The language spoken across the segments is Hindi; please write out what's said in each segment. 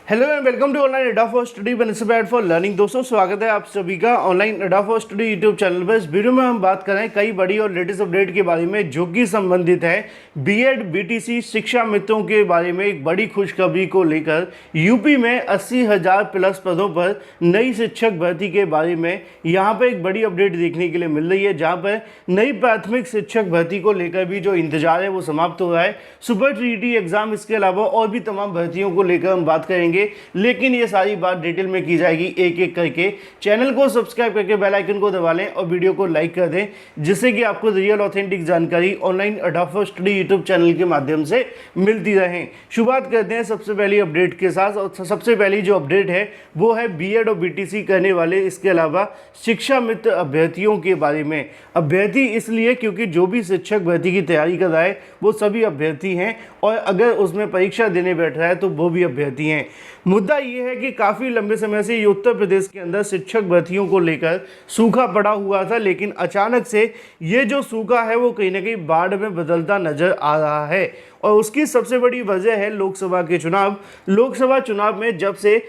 Hello and welcome to online Adda for study be inspired for learning. दोस्तों स्वागत है आप सभी का online Adda for study YouTube channel पर। इस वीडियो में हम बात करें कई बड़ी और लेटेस्ट अपडेट के बारे में जो कि संबंधित है बीएड बीटीसी शिक्षा मित्रों के बारे में। एक बड़ी खुशखबरी को लेकर यूपी में 80,000 प्लस पदों पर नई शिक्षक भर्ती के बारे में यहाँ पर एक बड़ी अपडेट देखने के लिए मिल रही है, जहाँ पर नई प्राथमिक शिक्षक भर्ती को लेकर भी जो इंतजार है वो समाप्त हो रहा है। सुपर टीईटी एग्जाम, इसके अलावा और भी तमाम भर्तियों को लेकर हम बात करेंगे, लेकिन ये सारी बात डिटेल में की जाएगी एक एक करके। चैनल को सब्सक्राइब करके बेल आइकन को दबा लें और वीडियो को लाइक कर दें, जिससे कि आपको रियल ऑथेंटिक जानकारी online Adda for study YouTube channel के माध्यम से मिलती रहे। शुरुआत करते हैं सबसे पहली अपडेट के साथ। और सबसे पहली जो अपडेट है वो है बीएड और बीटीसी करने वाले, इसके अलावा शिक्षा मित्र अभ्यर्थियों के बारे में। अभ्यर्थी इसलिए क्योंकि जो भी शिक्षक भर्ती की तैयारी कर रहा है वो सभी अभ्यर्थी हैं, और अगर उसमें परीक्षा देने बैठ रहा है तो वो भी अभ्यर्थी हैं। मुद्दा ये है कि काफ़ी लंबे समय से ये उत्तर प्रदेश के अंदर शिक्षक भर्तियों को लेकर सूखा पड़ा हुआ था, लेकिन अचानक से ये जो सूखा है वो कहीं ना कहीं बाढ़ में बदलता नजर आ रहा है। और उसकी सबसे बड़ी वजह है लोकसभा के चुनाव। लोकसभा चुनाव में जब से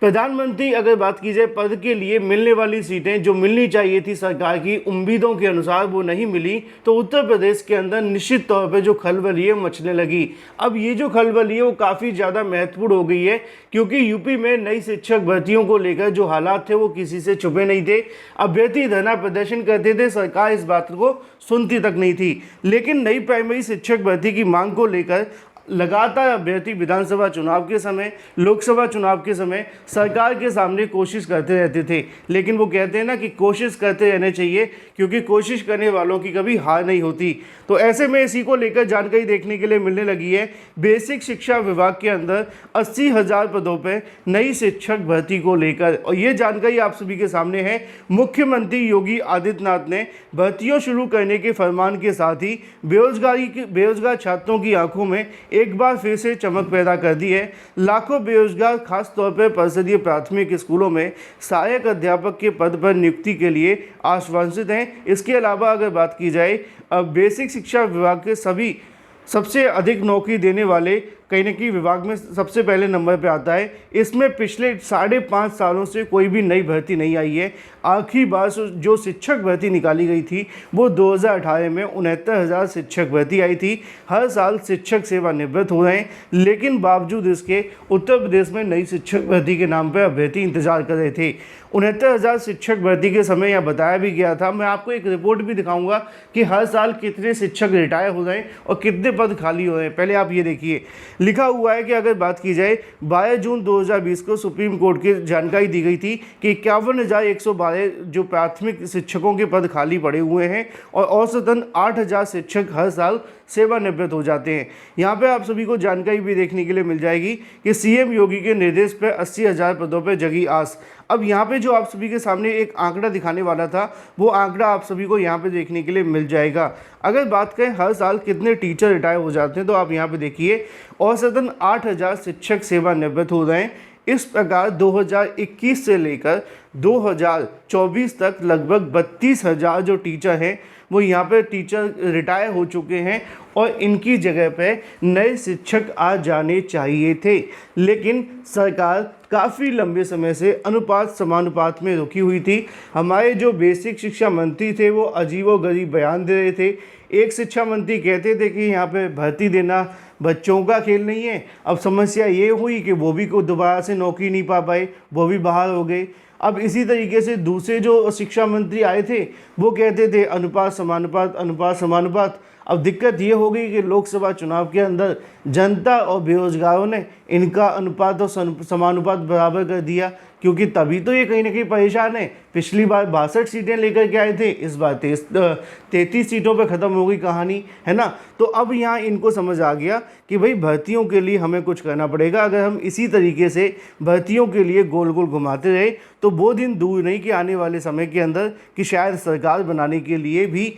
प्रधानमंत्री अगर बात की जाए पद के लिए मिलने वाली सीटें जो मिलनी चाहिए थी सरकार की उम्मीदों के अनुसार वो नहीं मिली, तो उत्तर प्रदेश के अंदर निश्चित तौर पे जो खलबली है मचने लगी। अब ये जो खलबली है वो काफ़ी ज़्यादा महत्वपूर्ण हो गई है, क्योंकि यूपी में नई शिक्षक भर्तियों को लेकर जो हालात थे वो किसी से छुपे नहीं थे। अभ्यर्थी धरना प्रदर्शन करते थे, सरकार इस बात को सुनती तक नहीं थी। लेकिन नई प्राइमरी शिक्षक भर्ती की मांग को लेकर लगातार अभ्यर्थी विधानसभा चुनाव के समय, लोकसभा चुनाव के समय सरकार के सामने कोशिश करते रहते थे। लेकिन वो कहते हैं ना कि कोशिश करते रहने चाहिए, क्योंकि कोशिश करने वालों की कभी हार नहीं होती। तो ऐसे में इसी को लेकर जानकारी देखने के लिए मिलने लगी है। बेसिक शिक्षा विभाग के अंदर 80,000 पदों पर नई शिक्षक भर्ती को लेकर, और ये जानकारी आप सभी के सामने है। मुख्यमंत्री योगी आदित्यनाथ ने भर्तियों शुरू करने के फरमान के साथ ही बेरोजगार छात्रों की आंखों में एक बार फिर से चमक पैदा कर दी है। लाखों बेरोजगार खास तौर पर परिषदीय प्राथमिक स्कूलों में सहायक अध्यापक के पद पर नियुक्ति के लिए आश्वासित हैं। इसके अलावा अगर बात की जाए बेसिक शिक्षा विभाग के सभी सबसे अधिक नौकरी देने वाले कहीं ना कहीं विभाग में सबसे पहले नंबर पे आता है। इसमें पिछले 5.5 सालों से कोई भी नई भर्ती नहीं आई है। आखिरी बार जो शिक्षक भर्ती निकाली गई थी वो 2018 में 69,000 शिक्षक भर्ती आई थी। हर साल शिक्षक सेवानिवृत्त हो रहे हैं, लेकिन बावजूद इसके उत्तर प्रदेश में नई शिक्षक भर्ती के नाम पर अभ्यर्थी इंतजार कर रहे थे। 69,000 शिक्षक भर्ती के समय यह बताया भी गया था, मैं आपको एक रिपोर्ट भी दिखाऊंगा कि हर साल कितने शिक्षक रिटायर हो रहे हैं और कितने पद खाली हो रहे हैं। पहले आप ये देखिए, लिखा हुआ है कि अगर बात की जाए 22 जून 2020 को सुप्रीम कोर्ट की जानकारी दी गई थी कि 51,112 जो प्राथमिक शिक्षकों के पद खाली पड़े हुए हैं, और औसतन 8,000 शिक्षक हर साल सेवानिवृत्त हो जाते हैं। यहाँ पे आप सभी को जानकारी भी देखने के लिए मिल जाएगी कि सीएम योगी के निर्देश पर 80,000 पदों पर जगी आस। अब यहाँ पे जो आप सभी के सामने एक आंकड़ा दिखाने वाला था, वो आंकड़ा आप सभी को यहाँ पे देखने के लिए मिल जाएगा। अगर बात करें हर साल कितने टीचर रिटायर हो जाते हैं, तो आप यहाँ पे देखिए औसतन 8,000 शिक्षक सेवानिवृत्त हो रहे हैं। इस प्रकार 2021 से लेकर 2024 तक लगभग 32,000 जो टीचर हैं वो यहाँ पे टीचर रिटायर हो चुके हैं, और इनकी जगह पे नए शिक्षक आ जाने चाहिए थे। लेकिन सरकार काफ़ी लंबे समय से अनुपात समानुपात में रुकी हुई थी। हमारे जो बेसिक शिक्षा मंत्री थे वो अजीबोगरीब बयान दे रहे थे। एक शिक्षा मंत्री कहते थे कि यहाँ पे भर्ती देना बच्चों का खेल नहीं है। अब समस्या ये हुई कि वो भी को दोबारा से नौकरी नहीं पा पाए, वो भी बाहर हो गए। अब इसी तरीके से दूसरे जो शिक्षा मंत्री आए थे वो कहते थे अनुपात समानुपात, अनुपात समानुपात। अब दिक्कत ये हो गई कि लोकसभा चुनाव के अंदर जनता और बेरोजगारों ने इनका अनुपात और समानुपात बराबर कर दिया, क्योंकि तभी तो ये कहीं ना कहीं परेशान है। पिछली बार 62 सीटें लेकर के आए थे, इस बार 33 सीटों पर ख़त्म हो गई कहानी, है ना। तो अब यहाँ इनको समझ आ गया कि भाई भर्तियों के लिए हमें कुछ करना पड़ेगा। अगर हम इसी तरीके से भर्तियों के लिए गोल गोल घुमाते रहे तो वो दिन दूर नहीं कि आने वाले समय के अंदर कि शायद सरकार बनाने के लिए भी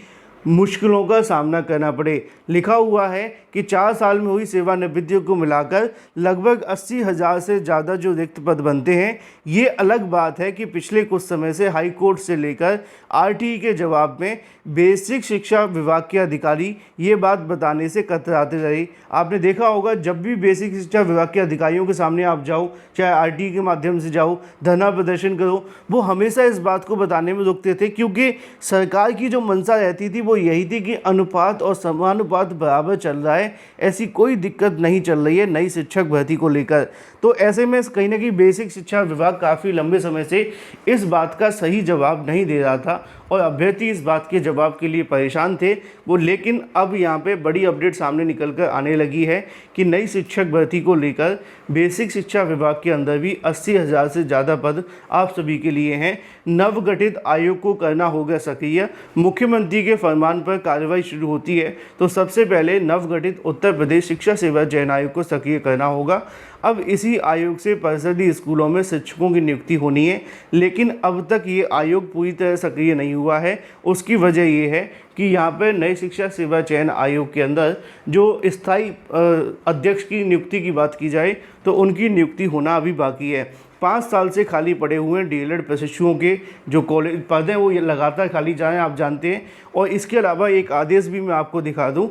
मुश्किलों का सामना करना पड़े। लिखा हुआ है कि 4 साल में हुई सेवानिवृत्तियों को मिलाकर लगभग 80,000 से ज़्यादा जो रिक्त पद बनते हैं। ये अलग बात है कि पिछले कुछ समय से हाई कोर्ट से लेकर आरटीई के जवाब में बेसिक शिक्षा विभाग के अधिकारी ये बात बताने से कतराते रहे। आपने देखा होगा, जब भी बेसिक शिक्षा विभाग के अधिकारियों के सामने आप जाओ, चाहे आरटीई के माध्यम से जाओ, धरना प्रदर्शन करो, वो हमेशा इस बात को बताने में रुकते थे, क्योंकि सरकार की जो मंशा रहती थी वो यही थी कि अनुपात और समानुपात बराबर चल रहा है, ऐसी कोई दिक्कत नहीं चल रही है नई शिक्षक भर्ती को लेकर। तो ऐसे में कहीं ना कहीं बेसिक शिक्षा विभाग काफ़ी लंबे समय से इस बात का सही जवाब नहीं दे रहा था और अभ्यर्थी इस बात के जवाब के लिए परेशान थे वो। लेकिन अब यहाँ पे बड़ी अपडेट सामने निकल कर आने लगी है कि नई शिक्षक भर्ती को लेकर बेसिक शिक्षा विभाग के अंदर भी 80,000 से ज़्यादा पद आप सभी के लिए हैं। नवगठित आयोग को करना होगा सक्रिय। मुख्यमंत्री के फरमान पर कार्रवाई शुरू होती है तो सबसे पहले नवगठित उत्तर प्रदेश शिक्षा सेवा चयन आयोग को सक्रिय करना होगा। अब इसी आयोग से परिषदीय स्कूलों में शिक्षकों की नियुक्ति होनी है, लेकिन अब तक ये आयोग पूरी तरह सक्रिय नहीं हुआ है। उसकी वजह ये है कि यहाँ पर नए शिक्षा सेवा चयन आयोग के अंदर जो स्थायी अध्यक्ष की नियुक्ति की बात की जाए तो उनकी नियुक्ति होना अभी बाकी है। 5 साल से खाली पड़े हुए डीएलएड प्रशिक्षुओं के जो कॉलेज पद हैं वो लगातार खाली जा रहे हैं, आप जानते हैं। और इसके अलावा एक आदेश भी मैं आपको दिखा दूँ,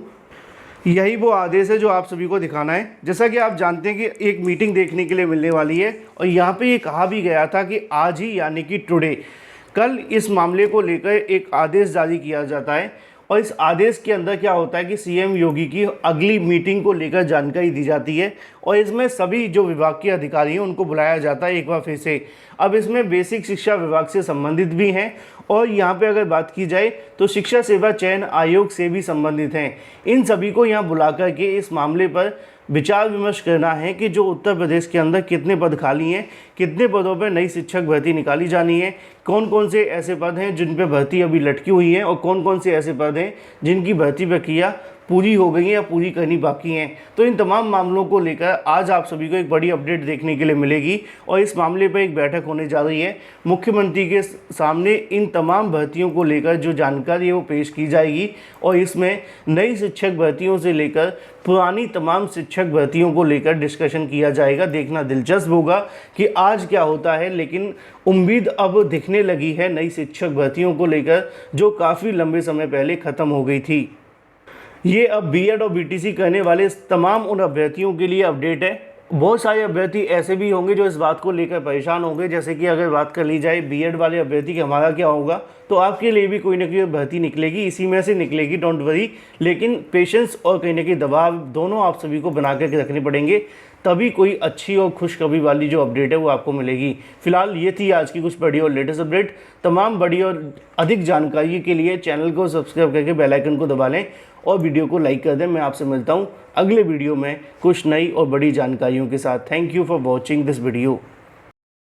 यही वो आदेश है जो आप सभी को दिखाना है। जैसा कि आप जानते हैं कि एक मीटिंग देखने के लिए मिलने वाली है और यहाँ पे ये कहा भी गया था कि आज ही यानी कि टुडे कल इस मामले को लेकर एक आदेश जारी किया जाता है और इस आदेश के अंदर क्या होता है कि सीएम योगी की अगली मीटिंग को लेकर जानकारी दी जाती है और इसमें सभी जो विभाग के अधिकारी हैं उनको बुलाया जाता है एक बार फिर से। अब इसमें बेसिक शिक्षा विभाग से संबंधित भी हैं और यहाँ पे अगर बात की जाए तो शिक्षा सेवा चयन आयोग से भी संबंधित हैं। इन सभी को यहाँ बुला कर के इस मामले पर विचार विमर्श करना है कि जो उत्तर प्रदेश के अंदर कितने पद खाली हैं, कितने पदों पर नई शिक्षक भर्ती निकाली जानी है, कौन कौन से ऐसे पद हैं जिन पर भर्ती अभी लटकी हुई है और कौन कौन से ऐसे पद हैं जिनकी भर्ती प्रक्रिया पूरी हो गई है या पूरी करनी बाकी हैं। तो इन तमाम मामलों को लेकर आज आप सभी को एक बड़ी अपडेट देखने के लिए मिलेगी और इस मामले पर एक बैठक होने जा रही है। मुख्यमंत्री के सामने इन तमाम भर्तियों को लेकर जो जानकारी है वो पेश की जाएगी और इसमें नई शिक्षक भर्तियों से लेकर पुरानी तमाम शिक्षक भर्तियों को लेकर डिस्कशन किया जाएगा। देखना दिलचस्प होगा कि आज क्या होता है, लेकिन उम्मीद अब दिखने लगी है नई शिक्षक भर्तियों को लेकर जो काफ़ी लंबे समय पहले ख़त्म हो गई थी। ये अब बीएड और बीटीसी करने वाले तमाम उन अभ्यर्थियों के लिए अपडेट है। बहुत सारे अभ्यर्थी ऐसे भी होंगे जो इस बात को लेकर परेशान होंगे, जैसे कि अगर बात कर ली जाए बीएड वाले अभ्यर्थी कि हमारा क्या होगा, तो आपके लिए भी कोई ना कोई भर्ती निकलेगी, इसी में से निकलेगी, डोंट वरी। लेकिन पेशेंस और कहीं ना कहीं दबाव दोनों आप सभी को बना करके रखने पड़ेंगे, तभी कोई अच्छी और खुशखबरी वाली जो अपडेट है वो आपको मिलेगी। फिलहाल ये थी आज की कुछ बड़ी और लेटेस्ट अपडेट। तमाम बड़ी और अधिक जानकारी के लिए चैनल को सब्सक्राइब करके बेल आइकन को दबा लें और वीडियो को लाइक कर दें। मैं आपसे मिलता हूँ अगले वीडियो में कुछ नई और बड़ी जानकारियों के साथ। Thank you for watching this video.